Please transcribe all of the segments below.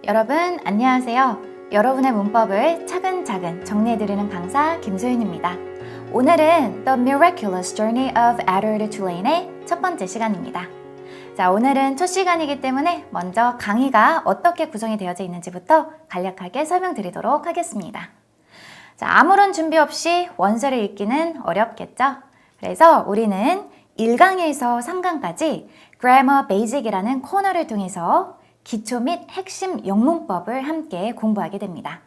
여러분 안녕하세요. 여러분의 문법을 차근차근 정리해드리는 강사 김소윤입니다. 오늘은 The Miraculous Journey of Edward Tulane의 첫 번째 시간입니다. 자, 오늘은 첫 시간이기 때문에 먼저 강의가 어떻게 구성이 되어져 있는지부터 간략하게 설명드리도록 하겠습니다. 자, 아무런 준비 없이 원서를 읽기는 어렵겠죠? 그래서 우리는 1강에서 3강까지 Grammar Basic이라는 코너를 통해서 기초 및 핵심 영문법을 함께 공부하게 됩니다.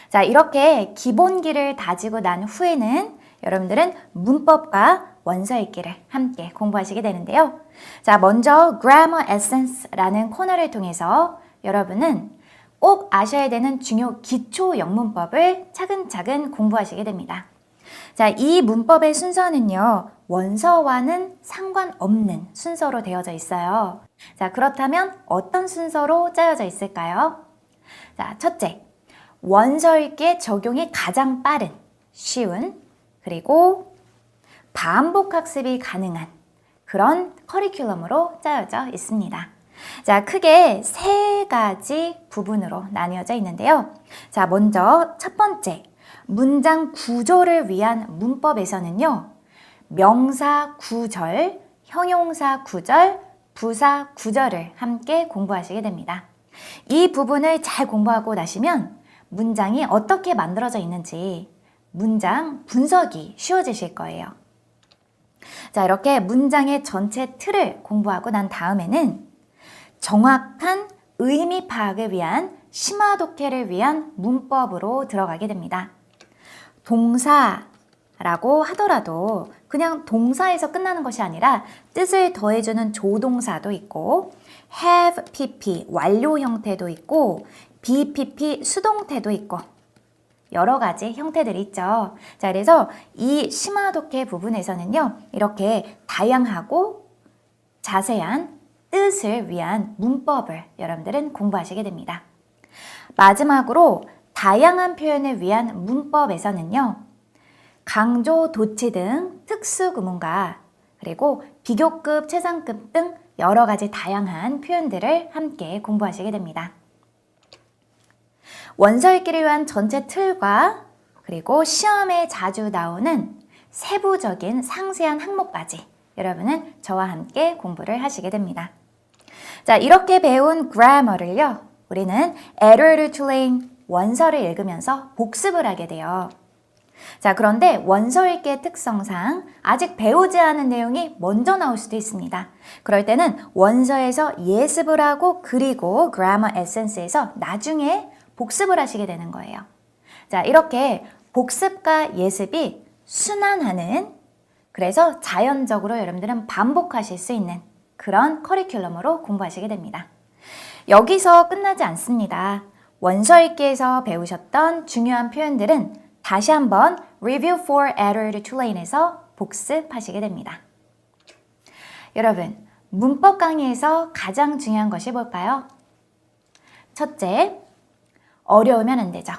자, 이렇게 기본기를 다지고 난 후에는 여러분들은 문법과 원서 읽기를 함께 공부하시게 되는데요. 자, 먼저 Grammar Essence라는 코너를 통해서 여러분은 꼭 아셔야 되는 중요 기초 영문법을 차근차근 공부하시게 됩니다. 자, 이 문법의 순서는요, 원서와는 상관없는 순서로 되어져 있어요. 자, 그렇다면 어떤 순서로 짜여져 있을까요? 자, 첫째, 원서 읽기의 적용이 가장 빠른, 쉬운, 그리고 반복 학습이 가능한 그런 커리큘럼으로 짜여져 있습니다. 자, 크게 세 가지 부분으로 나뉘어져 있는데요. 자, 먼저 첫 번째, 문장 구조를 위한 문법에서는요, 명사 구절, 형용사 구절, 부사 구절을 함께 공부하시게 됩니다. 이 부분을 잘 공부하고 나시면 문장이 어떻게 만들어져 있는지 문장 분석이 쉬워지실 거예요. 자, 이렇게 문장의 전체 틀을 공부하고 난 다음에는 정확한 의미 파악을 위한 심화 독해를 위한 문법으로 들어가게 됩니다. 동사라고 하더라도 그냥 동사에서 끝나는 것이 아니라 뜻을 더해주는 조동사도 있고 have pp 완료 형태도 있고 be pp 수동태도 있고 여러 가지 형태들이 있죠. 자, 그래서 이 심화 독해 부분에서는요, 이렇게 다양하고 자세한 뜻을 위한 문법을 여러분들은 공부하시게 됩니다. 마지막으로 다양한 표현을 위한 문법에서는요, 강조, 도치 등 특수구문과 그리고 비교급, 최상급 등 여러 가지 다양한 표현들을 함께 공부하시게 됩니다. 원서 읽기를 위한 전체 틀과 그리고 시험에 자주 나오는 세부적인 상세한 항목까지 여러분은 저와 함께 공부를 하시게 됩니다. 자, 이렇게 배운 grammar를요, 우리는 Edward Tulane 원서를 읽으면서 복습을 하게 돼요. 자, 그런데 원서 읽기의 특성상 아직 배우지 않은 내용이 먼저 나올 수도 있습니다. 그럴 때는 원서에서 예습을 하고 그리고 Grammar Essence에서 나중에 복습을 하시게 되는 거예요. 자, 이렇게 복습과 예습이 순환하는, 그래서 자연적으로 여러분들은 반복하실 수 있는 그런 커리큘럼으로 공부하시게 됩니다. 여기서 끝나지 않습니다. 원서 읽기에서 배우셨던 중요한 표현들은 다시 한번 Review for Edward Tulane에서 복습하시게 됩니다. 여러분, 문법 강의에서 가장 중요한 것이 뭘까요? 첫째, 어려우면 안 되죠.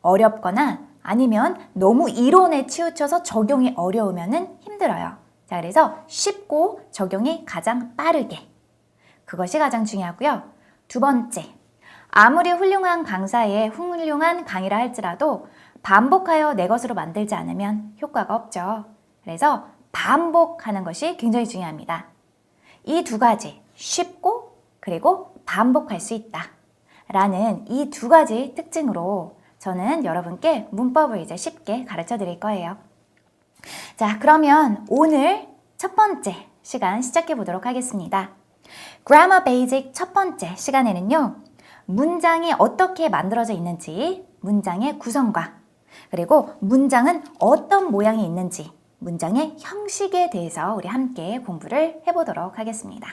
어렵거나 아니면 너무 이론에 치우쳐서 적용이 어려우면 힘들어요. 자, 그래서 쉽고 적용이 가장 빠르게. 그것이 가장 중요하고요. 두 번째, 아무리 훌륭한 강사의 훌륭한 강의라 할지라도 반복하여 내 것으로 만들지 않으면 효과가 없죠. 그래서 반복하는 것이 굉장히 중요합니다. 이 두 가지, 쉽고 그리고 반복할 수 있다 라는 이 두 가지 특징으로 저는 여러분께 문법을 이제 쉽게 가르쳐 드릴 거예요. 자, 그러면 오늘 첫 번째 시간 시작해 보도록 하겠습니다. Grammar Basic 첫 번째 시간에는요, 문장이 어떻게 만들어져 있는지, 문장의 구성과 그리고 문장은 어떤 모양이 있는지, 문장의 형식에 대해서 우리 함께 공부를 해보도록 하겠습니다.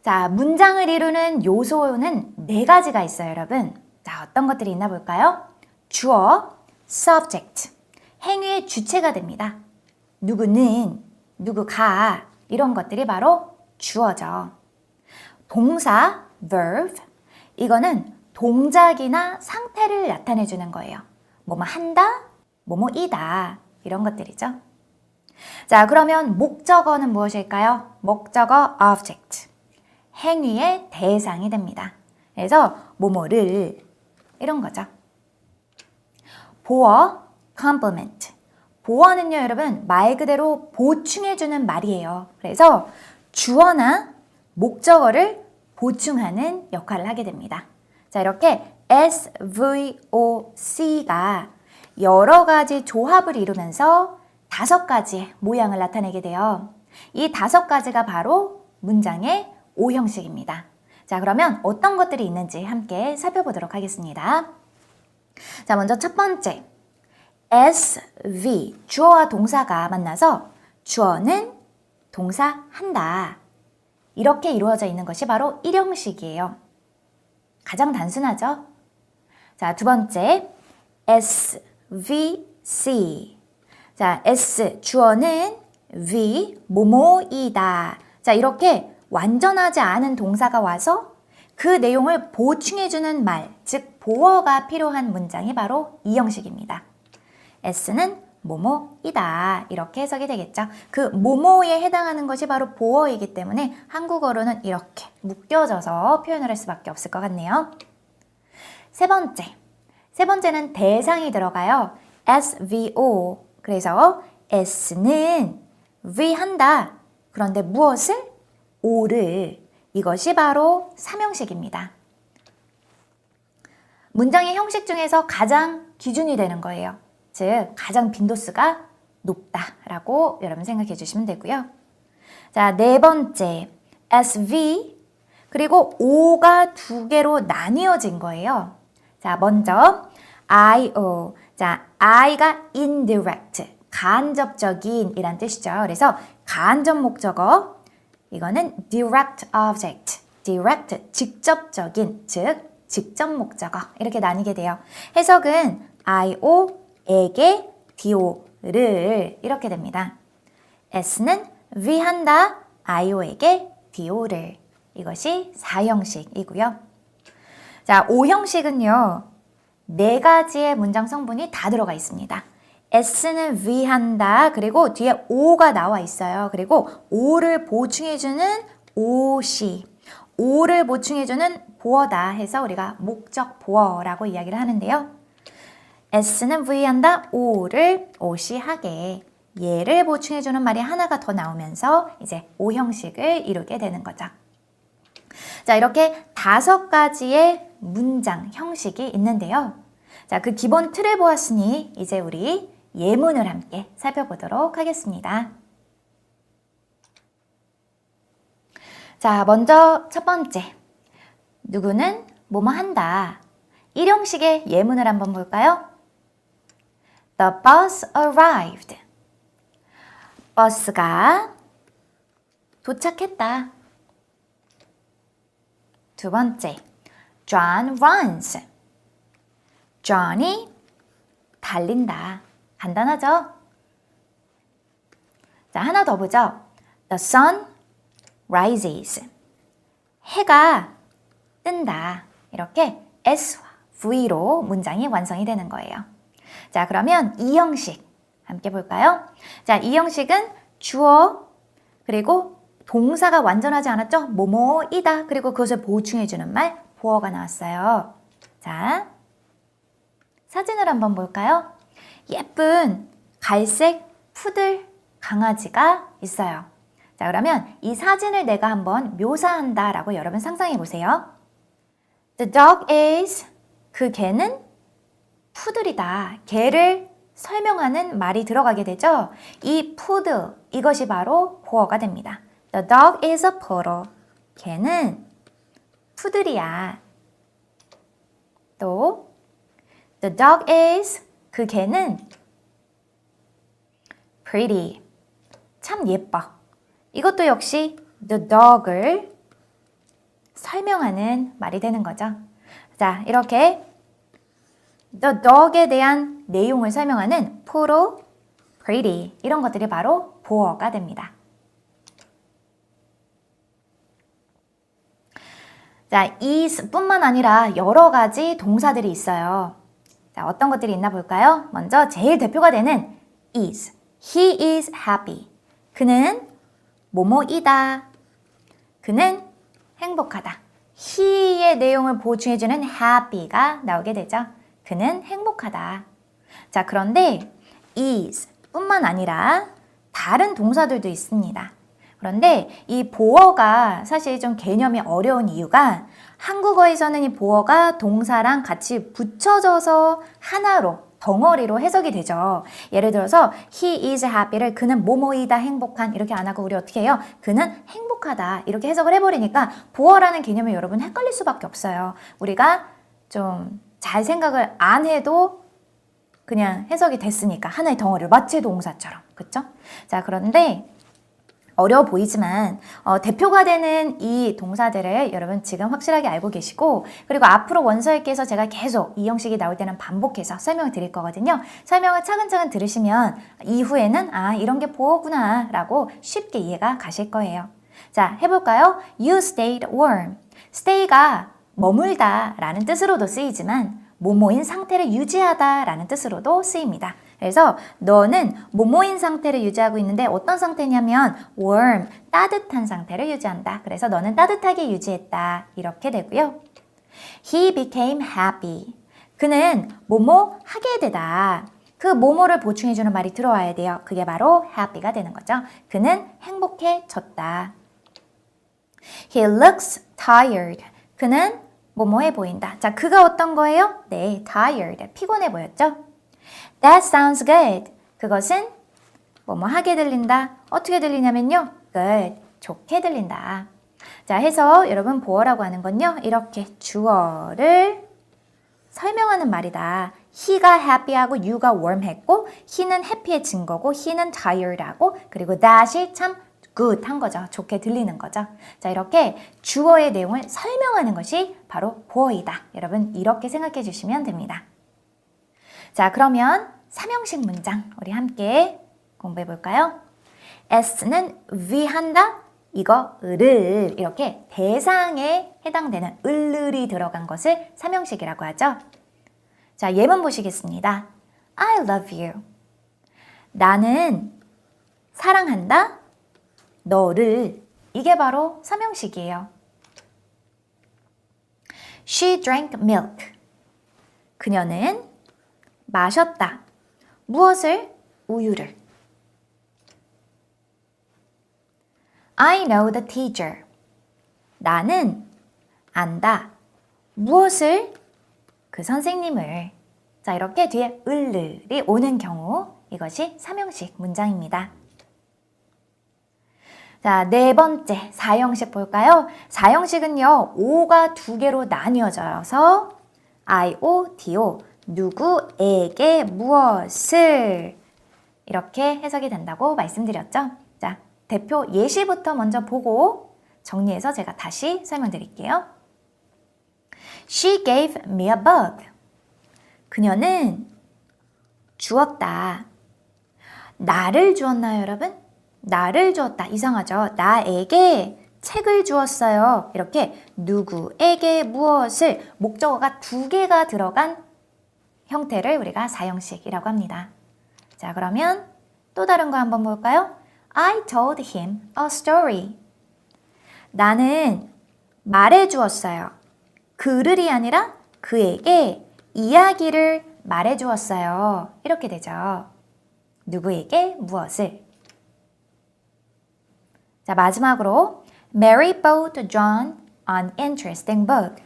자, 문장을 이루는 요소는 네 가지가 있어요, 여러분. 자, 어떤 것들이 있나 볼까요? 주어, subject, 행위의 주체가 됩니다. 누구는, 누구가, 이런 것들이 바로 주어죠. 동사, verb, 이거는 동작이나 상태를 나타내주는 거예요. 뭐뭐 한다, 뭐뭐이다, 이런 것들이죠. 자, 그러면 목적어는 무엇일까요? 목적어, object. 행위의 대상이 됩니다. 그래서 뭐뭐를 이런 거죠. 보어, compliment. 보어는요, 여러분 말 그대로 보충해주는 말이에요. 그래서 주어나 목적어를 보충하는 역할을 하게 됩니다. 자, 이렇게 SVOC가 여러 가지 조합을 이루면서 5가지의 모양을 나타내게 돼요. 이 5가지가 바로 문장의 O형식입니다. 자, 그러면 어떤 것들이 있는지 함께 살펴보도록 하겠습니다. 자, 먼저 첫 번째. SV, 주어와 동사가 만나서 주어는 동사 한다. 이렇게 이루어져 있는 것이 바로 1형식이에요. 가장 단순하죠? 자, 두 번째. SVC. 자, S, 주어는 V, 뭐뭐이다. 자, 이렇게 완전하지 않은 동사가 와서 그 내용을 보충해주는 말, 즉 보어가 필요한 문장이 바로 2형식입니다. S는 뭐뭐이다. 이렇게 해석이 되겠죠. 그 뭐뭐에 해당하는 것이 바로 보어이기 때문에 한국어로는 이렇게 묶여져서 표현을 할 수밖에 없을 것 같네요. 세 번째는 대상이 들어가요. SVO. 그래서 S는 V 한다. 그런데 무엇을? O를. 이것이 바로 3형식입니다. 문장의 형식 중에서 가장 기준이 되는 거예요. 즉, 가장 빈도수가 높다라고 여러분 생각해 주시면 되고요. 자, 네 번째, SV, 그리고 O가 2개로 나뉘어진 거예요. 자, 먼저 IO. 자, I가 indirect, 간접적인 이란 뜻이죠. 그래서 간접 목적어, 이거는 direct object, direct, 직접적인, 즉 직접 목적어 이렇게 나뉘게 돼요. 해석은 IO에게 DO를 이렇게 됩니다. S는 V 한다, IO에게 DO를. 이것이 4형식이고요. 자, 5형식은요. 4가지의 문장 성분이 다 들어가 있습니다. S는 V 한다. 그리고 뒤에 O가 나와 있어요. 그리고 O를 보충해주는 OC. O를 보충해주는 보어다 해서 우리가 목적 보어라고 이야기를 하는데요. S는 V 한다. O를 OC하게. 얘를 보충해주는 말이 하나가 더 나오면서 이제 5형식을 이루게 되는 거죠. 자, 이렇게 5가지의 문장 형식이 있는데요. 자, 그 기본 틀을 보았으니 이제 우리 예문을 함께 살펴보도록 하겠습니다. 자, 먼저 첫 번째. 누구는 뭐뭐 한다. 1형식의 예문을 한번 볼까요? The bus arrived. 버스가 도착했다. 두 번째. John runs. John이 달린다. 간단하죠? 자, 하나 더 보죠. The sun rises. 해가 뜬다. 이렇게 S와 V로 문장이 완성이 되는 거예요. 자, 그러면 2형식 함께 볼까요? 자, 2형식은 주어 그리고 동사가 완전하지 않았죠? 뭐뭐이다. 그리고 그것을 보충해주는 말 보어가 나왔어요. 자, 사진을 한번 볼까요? 예쁜 갈색 푸들 강아지가 있어요. 자, 그러면 이 사진을 내가 한번 묘사한다 라고 여러분 상상해 보세요. The dog is, 그 개는 푸들이다. 개를 설명하는 말이 들어가게 되죠. 이 푸들, 이것이 바로 보어가 됩니다. The dog is a poodle. 개는 푸들이야. 또 The dog is, 그 개는 pretty, 참 예뻐. 이것도 역시 the dog을 설명하는 말이 되는 거죠. 자, 이렇게 the dog에 대한 내용을 설명하는 poodle, pretty 이런 것들이 바로 보어가 됩니다. 자, is 뿐만 아니라 여러 가지 동사들이 있어요. 자, 어떤 것들이 있나 볼까요? 먼저 제일 대표가 되는 is. He is happy. 그는 뭐뭐이다. 그는 행복하다. he의 내용을 보충해주는 happy가 나오게 되죠. 그는 행복하다. 자, 그런데 is 뿐만 아니라 다른 동사들도 있습니다. 그런데 이 보어가 사실 좀 개념이 어려운 이유가 한국어에서는 이 보어가 동사랑 같이 붙여져서 하나로 덩어리로 해석이 되죠. 예를 들어서 he is happy를 그는 뭐뭐이다 행복한 이렇게 안 하고 우리 어떻게 해요? 그는 행복하다 이렇게 해석을 해버리니까 보어라는 개념이 여러분 헷갈릴 수밖에 없어요. 우리가 좀 잘 생각을 안 해도 그냥 해석이 됐으니까 하나의 덩어리로 마치 동사처럼 그쵸? 자, 그런데 어려워 보이지만 대표가 되는 이 동사들을 여러분 지금 확실하게 알고 계시고 그리고 앞으로 원서읽기에서 제가 계속 이 형식이 나올 때는 반복해서 설명을 드릴 거거든요. 설명을 차근차근 들으시면 이후에는 아 이런 게 보어구나 라고 쉽게 이해가 가실 거예요. 자, 해볼까요? You stayed warm. stay가 머물다 라는 뜻으로도 쓰이지만 뭐뭐인 상태를 유지하다 라는 뜻으로도 쓰입니다. 그래서 너는 뭐뭐인 상태를 유지하고 있는데 어떤 상태냐면 warm, 따뜻한 상태를 유지한다. 그래서 너는 따뜻하게 유지했다. 이렇게 되고요. He became happy. 그는 뭐뭐 하게 되다. 그 뭐뭐를 보충해주는 말이 들어와야 돼요. 그게 바로 happy가 되는 거죠. 그는 행복해졌다. He looks tired. 그는 뭐뭐해 보인다. 자, 그가 어떤 거예요? 네, tired. 피곤해 보였죠? That sounds good. 그것은 뭐뭐 하게 들린다. 어떻게 들리냐면요. good. 좋게 들린다. 자, 해서 여러분 보어라고 하는 건요. 이렇게 주어를 설명하는 말이다. he가 happy하고 you가 warm 했고 he는 happy의 거고 he는 tired하고 그리고 that이 참 good 한 거죠. 좋게 들리는 거죠. 자, 이렇게 주어의 내용을 설명하는 것이 바로 보어이다. 여러분 이렇게 생각해 주시면 됩니다. 자, 그러면 삼형식 문장 우리 함께 공부해 볼까요? S는 위한다. 이거 을을 이렇게 대상에 해당되는 을이 들어간 것을 삼형식이라고 하죠. 자, 예문 보시겠습니다. I love you. 나는 사랑한다. 너를. 이게 바로 삼형식이에요. She drank milk. 그녀는 마셨다. 무엇을? 우유를. I know the teacher. 나는 안다. 무엇을? 그 선생님을. 자, 이렇게 뒤에 을이 오는 경우 이것이 삼형식 문장입니다. 자, 네 번째 사형식 볼까요? 사형식은요, 오가 두 개로 나뉘어져서 I-O, D-O, 누구에게 무엇을 이렇게 해석이 된다고 말씀드렸죠. 자, 대표 예시부터 먼저 보고 정리해서 제가 다시 설명드릴게요. She gave me a bug. 그녀는 주었다. 나를 주었나요, 여러분? 나를 주었다. 이상하죠? 나에게 책을 주었어요. 이렇게 누구에게 무엇을 목적어가 두 개가 들어간 형태를 우리가 사형식이라고 합니다. 자, 그러면 또 다른 거 한번 볼까요? I told him a story. 나는 말해주었어요. 그를이 아니라 그에게 이야기를 말해주었어요. 이렇게 되죠. 누구에게 무엇을. 자, 마지막으로 Mary bought John an interesting book.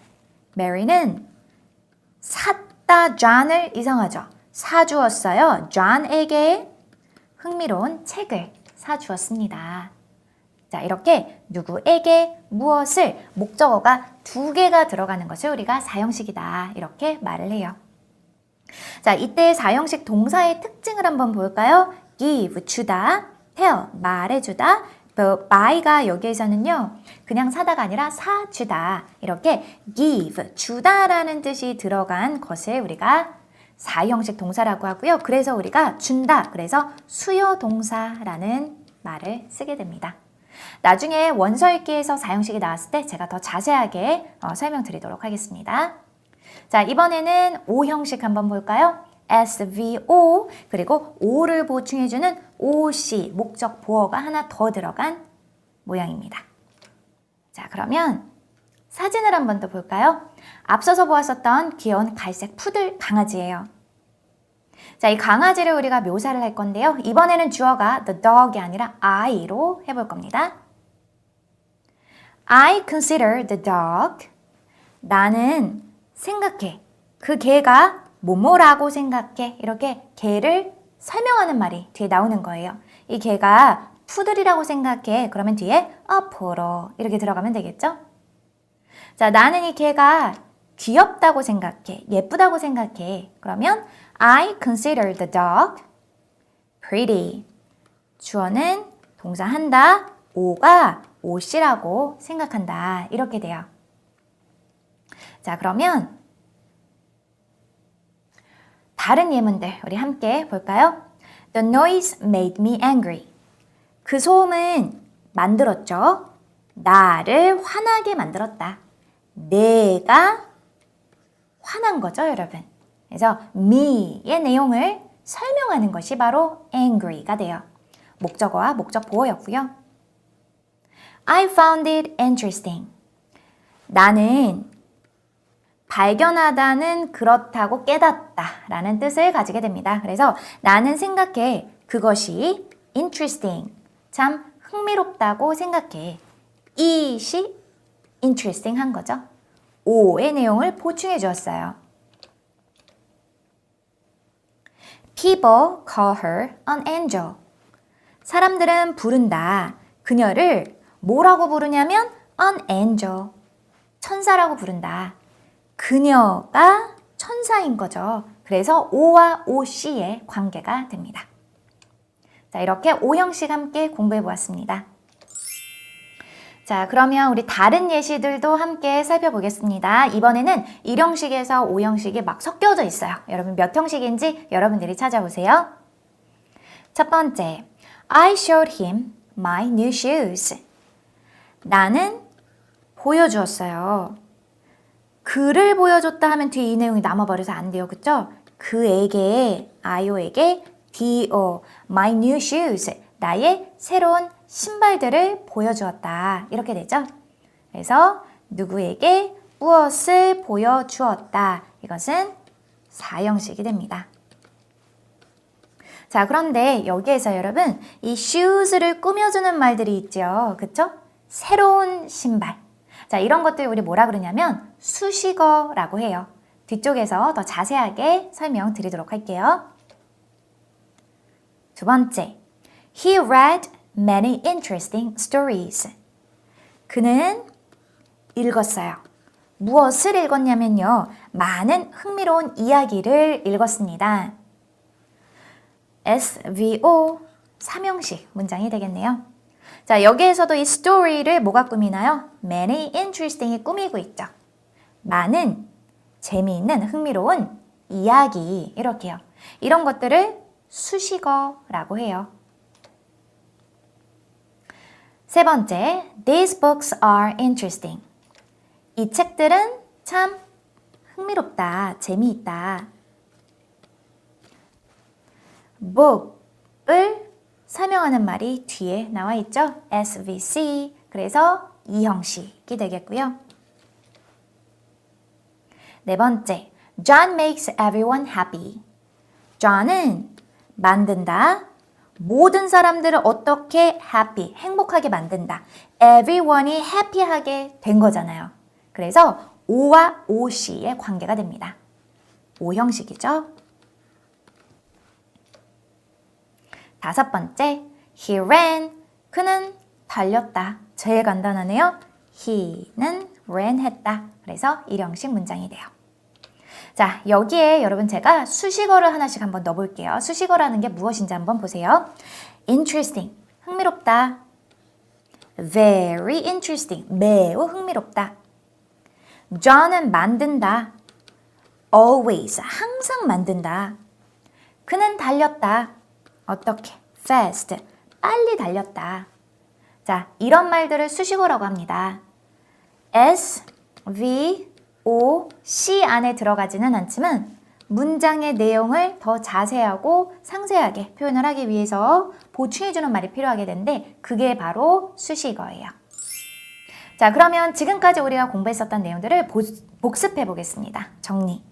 Mary는 샀다 John을 이상하죠. 사주었어요. John에게 흥미로운 책을 사주었습니다. 자, 이렇게 누구에게 무엇을 목적어가 두 개가 들어가는 것을 우리가 사형식이다. 이렇게 말을 해요. 자, 이때 사형식 동사의 특징을 한번 볼까요? give, 주다, tell, 말해주다, buy가 여기에서는요, 그냥 사다가 아니라 사주다. 이렇게 give, 주다라는 뜻이 들어간 것을 우리가 사형식 동사라고 하고요. 그래서 우리가 준다. 그래서 수요 동사라는 말을 쓰게 됩니다. 나중에 원서 읽기에서 사형식이 나왔을 때 제가 더 자세하게 설명드리도록 하겠습니다. 자, 이번에는 O형식 한번 볼까요? SVO 그리고 O를 보충해주는 OC 목적 보어가 하나 더 들어간 모양입니다. 자, 그러면 사진을 한 번 더 볼까요? 앞서서 보았었던 귀여운 갈색 푸들 강아지예요. 자, 이 강아지를 우리가 묘사를 할 건데요. 이번에는 주어가 the dog이 아니라 I로 해볼 겁니다. I consider the dog. 나는 생각해. 그 개가 뭐뭐라고 생각해. 이렇게 개를 설명하는 말이 뒤에 나오는 거예요. 이 개가 푸들이라고 생각해. 그러면 뒤에 a poodle 이렇게 들어가면 되겠죠? 자, 나는 이 개가 귀엽다고 생각해. 예쁘다고 생각해. 그러면 I consider the dog pretty. 주어는 동사 한다. 오가 옷이라고 생각한다. 이렇게 돼요. 자, 그러면 다른 예문들 우리 함께 볼까요? The noise made me angry. 그 소음은 만들었죠. 나를 화나게 만들었다. 내가 화난 거죠, 여러분. 그래서 me의 내용을 설명하는 것이 바로 angry가 돼요. 목적어와 목적 보어였고요. I found it interesting. 나는 발견하다는 그렇다고 깨닫다 라는 뜻을 가지게 됩니다. 그래서 나는 생각해. 그것이 interesting. 참 흥미롭다고 생각해. it이 interesting 한 거죠. 오의 내용을 보충해 주었어요. People call her an angel. 사람들은 부른다. 그녀를 뭐라고 부르냐면 an angel. 천사라고 부른다. 그녀가 천사인 거죠. 그래서 O와 OC의 관계가 됩니다. 자, 이렇게 O형식 함께 공부해 보았습니다. 자, 그러면 우리 다른 예시들도 함께 살펴보겠습니다. 이번에는 1형식에서 5형식이 막 섞여져 있어요. 여러분 몇 형식인지 여러분들이 찾아보세요. 첫 번째, I showed him my new shoes. 나는 보여주었어요. 그를 보여줬다 하면 뒤에 이 내용이 남아버려서 안 돼요. 그쵸? 그에게, 아이오에게 do, my new shoes, 나의 새로운 신발들을 보여주었다. 이렇게 되죠? 그래서 누구에게 무엇을 보여주었다. 이것은 4형식이 됩니다. 자, 그런데 여기에서 여러분 이 shoes를 꾸며주는 말들이 있죠. 그쵸? 새로운 신발. 자, 이런 것들 우리 뭐라 그러냐면 수식어라고 해요. 뒤쪽에서 더 자세하게 설명드리도록 할게요. 두 번째, he read many interesting stories. 그는 읽었어요. 무엇을 읽었냐면요. 많은 흥미로운 이야기를 읽었습니다. SVO 3형식 문장이 되겠네요. 자, 여기에서도 이 story를 뭐가 꾸미나요? Many interesting이 꾸미고 있죠. 많은 재미있는 흥미로운 이야기 이렇게요. 이런 것들을 수식어라고 해요. 세 번째, these books are interesting. 이 책들은 참 흥미롭다, 재미있다. book을 설명하는 말이 뒤에 나와 있죠. SVC. 그래서 이 형식이 되겠고요. 네 번째, John makes everyone happy. John은 만든다. 모든 사람들을 어떻게 happy, 행복하게 만든다. everyone이 happy하게 된 거잖아요. 그래서 O와 OC의 관계가 됩니다. O 형식이죠. 다섯 번째, he ran. 그는 달렸다. 제일 간단하네요. he는 ran 했다. 그래서 1형식 문장이 돼요. 자, 여기에 여러분 제가 수식어를 하나씩 한번 넣어볼게요. 수식어라는 게 무엇인지 한번 보세요. interesting, 흥미롭다. very interesting, 매우 흥미롭다. John은 만든다. always, 항상 만든다. 그는 달렸다. 어떻게? fast, 빨리 달렸다. 자, 이런 말들을 수식어라고 합니다. S, V, O, C 안에 들어가지는 않지만 문장의 내용을 더 자세하고 상세하게 표현을 하기 위해서 보충해주는 말이 필요하게 되는데 그게 바로 수식어예요. 자, 자, 그러면 지금까지 우리가 공부했었던 내용들을 복습해 보겠습니다. 정리.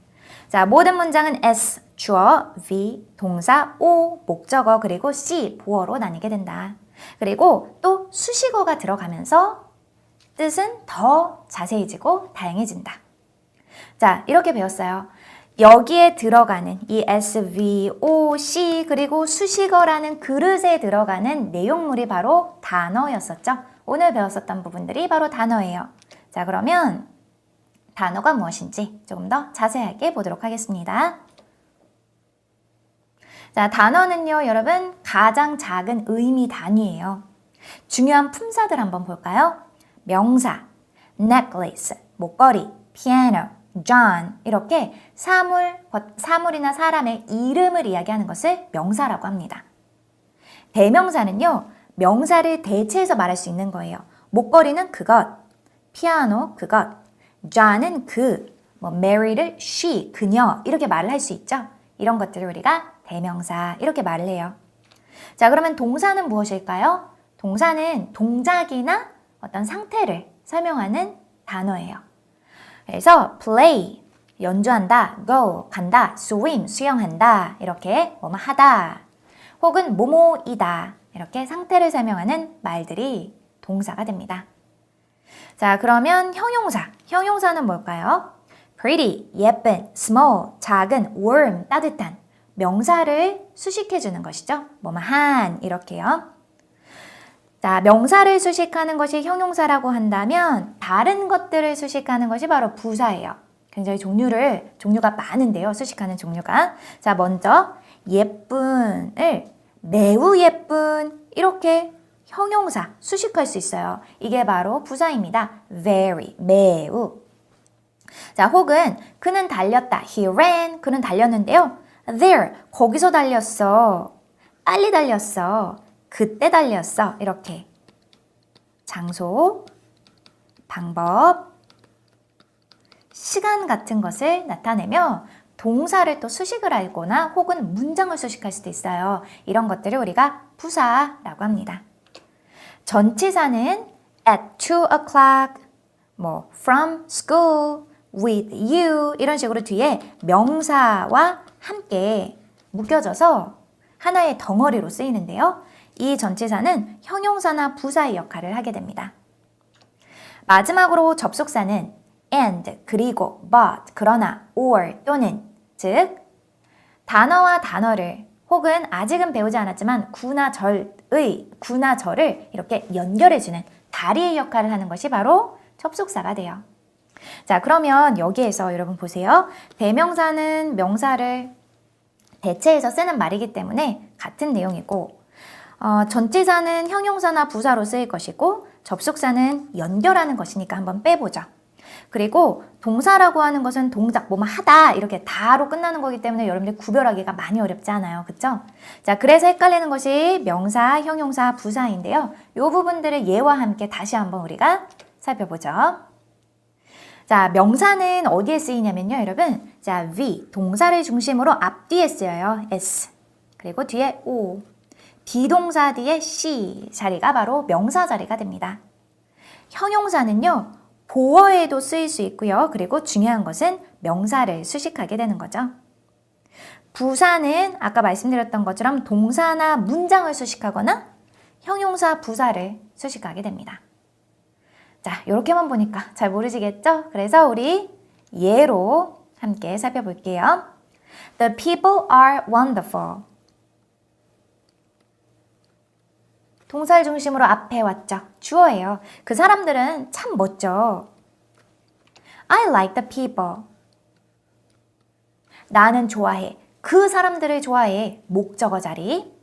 자, 모든 문장은 S, 주어, V, 동사, O, 목적어, 그리고 C, 보어로 나뉘게 된다. 그리고 또 수식어가 들어가면서 뜻은 더 자세해지고 다양해진다. 자, 이렇게 배웠어요. 여기에 들어가는 이 S, V, O, C 그리고 수식어라는 그릇에 들어가는 내용물이 바로 단어였었죠. 오늘 배웠었던 부분들이 바로 단어예요. 자, 그러면 단어가 무엇인지 조금 더 자세하게 보도록 하겠습니다. 자, 단어는요, 여러분 가장 작은 의미 단위예요. 중요한 품사들 한번 볼까요? 명사, necklace, 목걸이, piano, John 이렇게 사물이나 사람의 이름을 이야기하는 것을 명사라고 합니다. 대명사는요, 명사를 대체해서 말할 수 있는 거예요. 목걸이는 그것, 피아노 그것, John은 Mary를 she, 그녀 이렇게 말을 할 수 있죠. 이런 것들을 우리가 대명사 이렇게 말을 해요. 자, 그러면 동사는 무엇일까요? 동사는 동작이나 어떤 상태를 설명하는 단어예요. 그래서 play, 연주한다, go, 간다, swim, 수영한다 이렇게 뭐뭐 하다 혹은 뭐뭐이다 이렇게 상태를 설명하는 말들이 동사가 됩니다. 자, 그러면 형용사는 뭘까요? pretty, 예쁜, small, 작은, warm, 따뜻한 명사를 수식해주는 것이죠. 뭐뭐한 이렇게요. 자, 명사를 수식하는 것이 형용사라고 한다면 다른 것들을 수식하는 것이 바로 부사예요. 굉장히 종류가 많은데요. 수식하는 종류가. 자, 먼저 예쁜을 매우 예쁜 이렇게 형용사 수식할 수 있어요. 이게 바로 부사입니다. very, 매우. 자, 혹은 그는 달렸다. He ran. 그는 달렸는데요. There, 거기서 달렸어. 빨리 달렸어. 그때 달렸어. 이렇게 장소, 방법, 시간 같은 것을 나타내며 동사를 또 수식을 하거나 혹은 문장을 수식할 수도 있어요. 이런 것들을 우리가 부사라고 합니다. 전치사는 at 2 o'clock, from school, with you 이런 식으로 뒤에 명사와 함께 묶여져서 하나의 덩어리로 쓰이는데요. 이 전치사는 형용사나 부사의 역할을 하게 됩니다. 마지막으로 접속사는 and, 그리고, but, 그러나, or, 또는 즉 단어와 단어를 혹은 아직은 배우지 않았지만 구나 절을 이렇게 연결해주는 다리의 역할을 하는 것이 바로 접속사가 돼요. 자, 그러면 여기에서 여러분 보세요. 대명사는 명사를 대체해서 쓰는 말이기 때문에 같은 내용이고 전치사는 형용사나 부사로 쓰일 것이고 접속사는 연결하는 것이니까 한번 빼보죠. 그리고 동사라고 하는 것은 동작, 뭐뭐 하다 이렇게 다로 끝나는 거기 때문에 여러분들 구별하기가 많이 어렵지 않아요. 그쵸? 자, 그래서 헷갈리는 것이 명사, 형용사, 부사인데요. 이 부분들을 예와 함께 다시 한번 우리가 살펴보죠. 자, 명사는 어디에 쓰이냐면요, 여러분. 자, V, 동사를 중심으로 앞뒤에 쓰여요. S. 그리고 뒤에 O. 비동사 뒤에 C 자리가 바로 명사 자리가 됩니다. 형용사는요, 보어에도 쓰일 수 있고요. 그리고 중요한 것은 명사를 수식하게 되는 거죠. 부사는 아까 말씀드렸던 것처럼 동사나 문장을 수식하거나 형용사, 부사를 수식하게 됩니다. 자, 이렇게만 보니까 잘 모르시겠죠? 그래서 우리 예로 함께 살펴볼게요. The people are wonderful. 동사를 중심으로 앞에 왔죠. 주어예요. 그 사람들은 참 멋져. I like the people. 나는 좋아해. 그 사람들을 좋아해. 목적어 자리.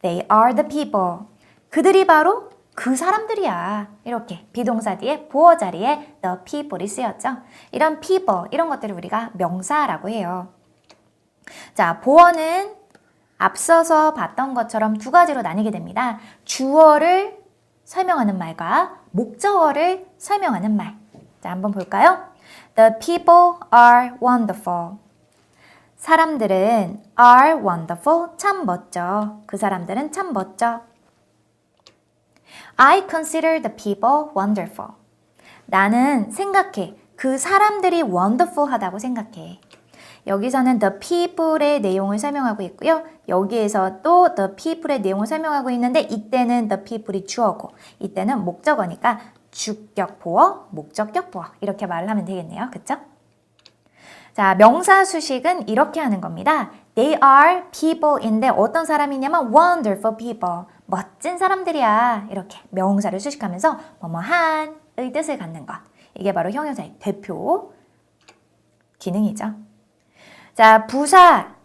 They are the people. 그들이 바로 그 사람들이야. 이렇게 비동사 뒤에 보어 자리에 the people이 쓰였죠. 이런 people, 이런 것들을 우리가 명사라고 해요. 자, 보어는 앞서서 봤던 것처럼 두 가지로 나뉘게 됩니다. 주어를 설명하는 말과 목적어를 설명하는 말. 자, 한번 볼까요? The people are wonderful. 사람들은 are wonderful. 참 멋져. 그 사람들은 참 멋져. I consider the people wonderful. 나는 생각해. 그 사람들이 wonderful하다고 생각해. 여기서는 the people의 내용을 설명하고 있고요. 여기에서 또 the people의 내용을 설명하고 있는데 이때는 the people이 주어고 이때는 목적어니까 주격 보어, 목적격 보어 이렇게 말을 하면 되겠네요. 그쵸? 자, 명사 수식은 이렇게 하는 겁니다. They are people인데 어떤 사람이냐면 wonderful people. 멋진 사람들이야. 이렇게 명사를 수식하면서 뭐뭐한의 뜻을 갖는 것. 이게 바로 형용사의 대표 기능이죠. 자, 부사.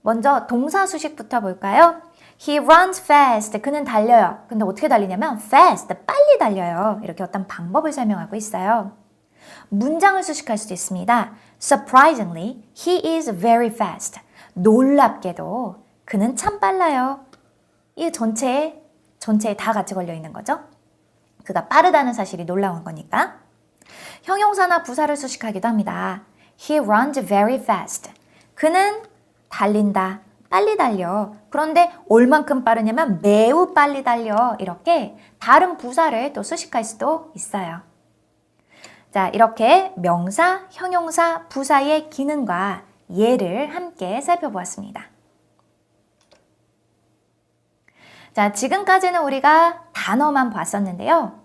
먼저 동사 수식부터 볼까요? He runs fast. 그는 달려요. 근데 어떻게 달리냐면 fast, 빨리 달려요. 이렇게 어떤 방법을 설명하고 있어요. 문장을 수식할 수도 있습니다. Surprisingly, he is very fast. 놀랍게도 그는 참 빨라요. 이 전체에 다 같이 걸려 있는 거죠. 그가 빠르다는 사실이 놀라운 거니까. 형용사나 부사를 수식하기도 합니다. He runs very fast. 그는 달린다. 빨리 달려. 그런데 얼만큼 빠르냐면 매우 빨리 달려. 이렇게 다른 부사를 또 수식할 수도 있어요. 자, 이렇게 명사, 형용사, 부사의 기능과 예를 함께 살펴보았습니다. 자, 지금까지는 우리가 단어만 봤었는데요.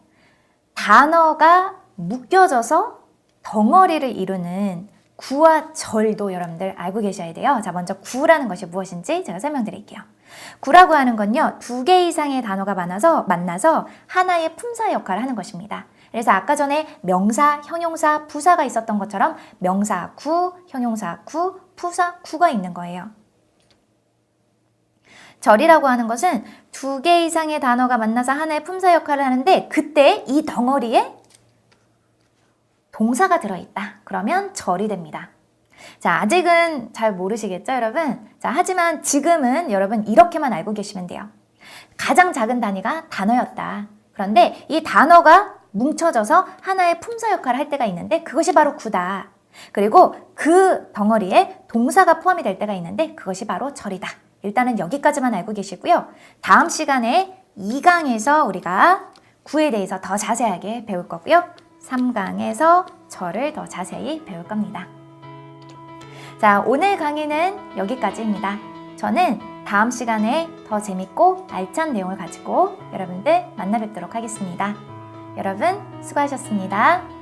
단어가 묶여져서 덩어리를 이루는 구와 절도 여러분들 알고 계셔야 돼요. 자, 먼저 구라는 것이 무엇인지 제가 설명드릴게요. 구라고 하는 건요, 2개 이상의 단어가 만나서 하나의 품사 역할을 하는 것입니다. 그래서 아까 전에 명사, 형용사, 부사가 있었던 것처럼 명사 구, 형용사 구, 부사 구가 있는 거예요. 절이라고 하는 것은 2개 이상의 단어가 만나서 하나의 품사 역할을 하는데 그때 이 덩어리에 동사가 들어있다. 그러면 절이 됩니다. 자, 아직은 잘 모르시겠죠, 여러분? 자, 하지만 지금은 여러분 이렇게만 알고 계시면 돼요. 가장 작은 단위가 단어였다. 그런데 이 단어가 뭉쳐져서 하나의 품사 역할을 할 때가 있는데 그것이 바로 구다. 그리고 그 덩어리에 동사가 포함이 될 때가 있는데 그것이 바로 절이다. 일단은 여기까지만 알고 계시고요. 다음 시간에 2강에서 우리가 구에 대해서 더 자세하게 배울 거고요. 3강에서 절을 더 자세히 배울 겁니다. 자, 오늘 강의는 여기까지입니다. 저는 다음 시간에 더 재밌고 알찬 내용을 가지고 여러분들 만나 뵙도록 하겠습니다. 여러분 수고하셨습니다.